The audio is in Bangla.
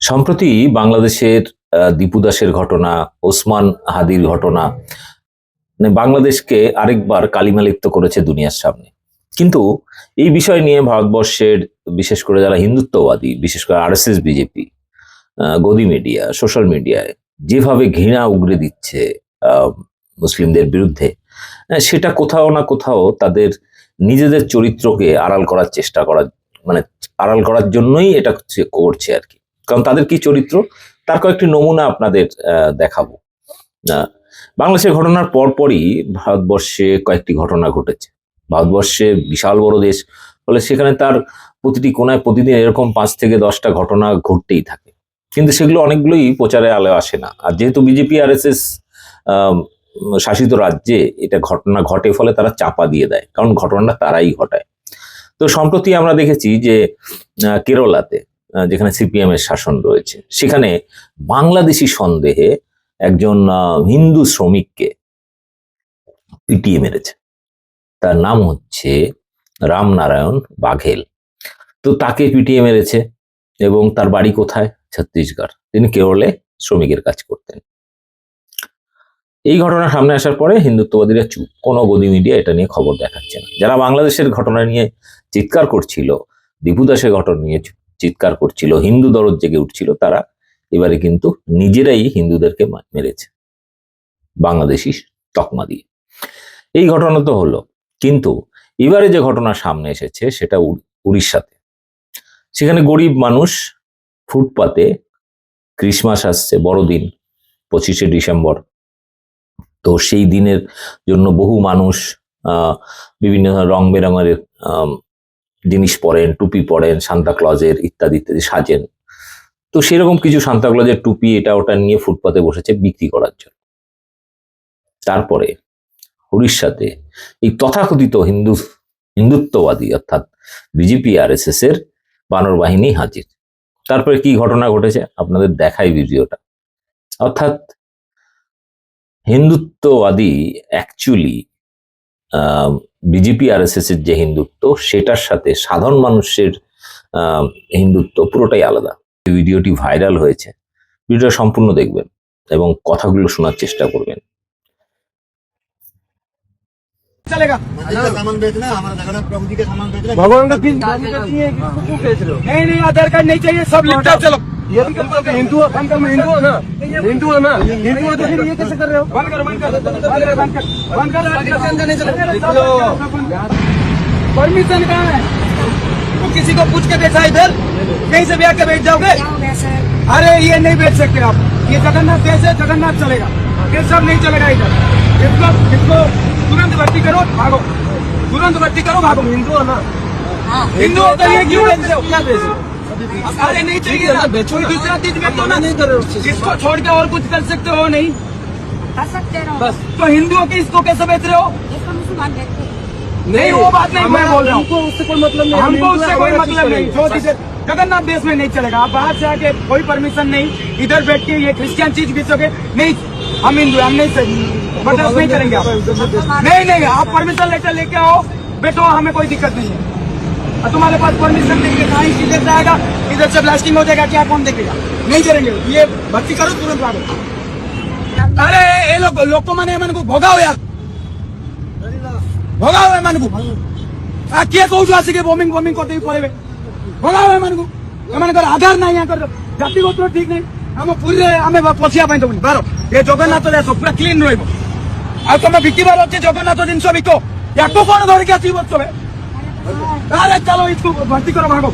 সম্প্রতি বাংলাদেশের দীপু দাসের ঘটনা, ওসমান হাদির ঘটনা মানে বাংলাদেশকে আরেকবার কালিমালিপ্ত করেছে দুনিয়ার সামনে। কিন্তু এই বিষয় নিয়ে ভারতবর্ষের বিশেষ করে যারা হিন্দুত্ববাদী, বিশেষ করে আরএসএস, বিজেপি, গদি মিডিয়া, সোশ্যাল মিডিয়ায় যেভাবে ঘৃণা উগরে দিচ্ছে মুসলিমদের বিরুদ্ধে, সেটা কোথাও না কোথাও তাদের নিজেদের চরিত্রকে আড়াল করার চেষ্টা করা, মানে আড়াল করার জন্যই এটা করছে আর কি। কারণ তাদের কি চরিত্র, তার কয়েকটি নমুনা আপনাদের দেখাবো। বাংলাদেশের ঘটনার পরপরই ভারতবর্ষে কয়েকটি ঘটনা ঘটেছে। ভারতবর্ষের বিশাল বড় দেশ, ফলে সেখানে তার প্রতিটি কোনায় প্রতিদিন এরকম 5 থেকে 10টা ঘটনা ঘটতেই থাকে, কিন্তু সেগুলো অনেকগুলোই প্রচারে আলো আসে না। আর যেহেতু বিজেপি আরএসএস শাসিত রাজ্যে এটা ঘটনা ঘটে, ফলে তারা চাপা দিয়ে দেয়, কারণ ঘটনাটা তারাই ঘটায়। তো সম্প্রতি আমরা দেখেছি যে কেরলাতে, যেখানে সিপিএম এর শাসন রয়েছে, সেখানে বাংলাদেশি সন্দেহে একজন হিন্দু শ্রমিককে পিটিয়ে মেরেছে। তার নাম হচ্ছে রামনারায়ণ বাঘেল। তো তাকে পিটিয়ে মেরেছে, এবং তার বাড়ি কোথায়? ছত্তিশগড়। তিনি কেরলে শ্রমিকের কাজ করতেন। এই ঘটনা সামনে আসার পরে হিন্দুত্ববাদীরা চুপ, কোনো গদি মিডিয়া এটা নিয়ে খবর দেখাচ্ছে না। যারা বাংলাদেশের ঘটনা নিয়ে চিৎকার করছিল, দীপু দাসের ঘটনা নিয়ে চিৎকার করছিল, হিন্দু দরদ জেগে উঠছিল, তারা এবারে কিন্তু নিজেরাই হিন্দুদেরকে মেরেছে বাংলাদেশি তকমা দিয়ে। এই ঘটনা তো হলো, কিন্তু এবারে যে ঘটনা সামনে এসেছে সেটা উড়িষ্যাতে। সেখানে গরিব মানুষ ফুটপাতে, ক্রিসমাস আসছে, বড়দিন 25শে ডিসেম্বর, তো সেই দিনের জন্য বহু মানুষ বিভিন্ন রং বেরঙের জিনিস পরেন, টুপি পরেন, সান্তা ক্লজের ইত্যাদি ইত্যাদি সাজেন। তো সেরকম কিছু সান্তা ক্লজের টুপি এটা ওটা নিয়ে ফুটপাতে বসেছে বিক্রি করার জন্য। তারপরে উড়িষ্যাতে এই তথাকথিত হিন্দুত্ববাদী অর্থাৎ বিজেপি আরএসএস এর বানর বাহিনী হাজির। তারপরে কি ঘটনা ঘটেছে আপনাদের দেখাই ভিডিওটা। অর্থাৎ হিন্দুত্ববাদী অ্যাকচুয়ালি বিজেপি আরএসএস এর যে হিন্দুত্ব, সেটার সাথে সাধারণ মানুষের হিন্দুত্ব পুরোটাই আলাদা। ভিডিওটি ভাইরাল হয়েছে, ভিডিওটা সম্পূর্ণ দেখবেন এবং কথাগুলো শোনার চেষ্টা করবেন। चलेगा सामान बेचना, हमारा झगड़ा प्रभु जी के सामान बेचना, भगवान का फीस क्यों बेच रहे हो? नहीं आधार कार्ड नहीं चाहिए, सब लिपटाओ चलो। ये भी हिंदू हिंदू है ना, हिंदू है ना, हिंदू है तो फिर ये कैसे कर रहे हो? बंद करो परमिशन कहाँ है? तो किसी को पूछ के बेचा इधर, कहीं से भी आके बेच जाओगे? अरे ये नहीं बेच सकते आप, ये जगन्नाथ देश है, जगन्नाथ चलेगा, ये सब नहीं चलेगा इधर। इसको तुरंत भर्ती करो, भागो, तुरंत भर्ती करो, भागो। हिंदू हो ना, हिंदू हो तो ये क्यों बेच रहे हो? क्या बेच रहे हो? अरे नहीं चाहिए ना, कोई दूसरा चीज बेचो ना, नहीं कर रहे हो। इसको छोड़ के और कुछ कर सकते हो? नहीं कर सकते हो बस। तो हिंदुओं के इसको कैसे बेच रहे हो? नहीं वो बात नहीं मैं बोल रहा हूँ, उससे कोई मतलब नहीं, हमको उससे कोई मतलब नहीं। जो चीजें जगन्नाथ देश में नहीं चलेगा, आप बाहर से आके कोई परमिशन नहीं, इधर बैठ के ये क्रिश्चियन चीज बेचोगे? नहीं, हम हिंदू, हम नहीं बर्दाश्त नहीं करेंगे आप। नहीं आप परमिशन लेटर लेके आओ, बेटो, हमें कोई दिक्कत नहीं है। और तुम्हारे पास परमिशन देंगे, कहाँ इधर से आएगा, इधर से ब्लास्टिंग हो जाएगा, क्या कौन देखेगा? नहीं करेंगे, ये भर्ती करो, तुरंत भागो। अरे ये लोग को मैंने मन को भोगाओ यार, भोगाओ मन को किए कौन आसिके बॉम्बिंग करते ही पड़े, भोगाओ मन को आधार नहीं यहाँ कर जाति को ठीक नहीं, हम पूरे आमे पशिया पाई दबुनी बारो ये जगन्नाथ देश पूरा क्लीन रहिबो। आ तमे बिकिबार अछि जगन्नाथ जिनस बिको, याको कोन धरिक आछि बच्चो? अरे चलो इसको भर्ती करो, भागो।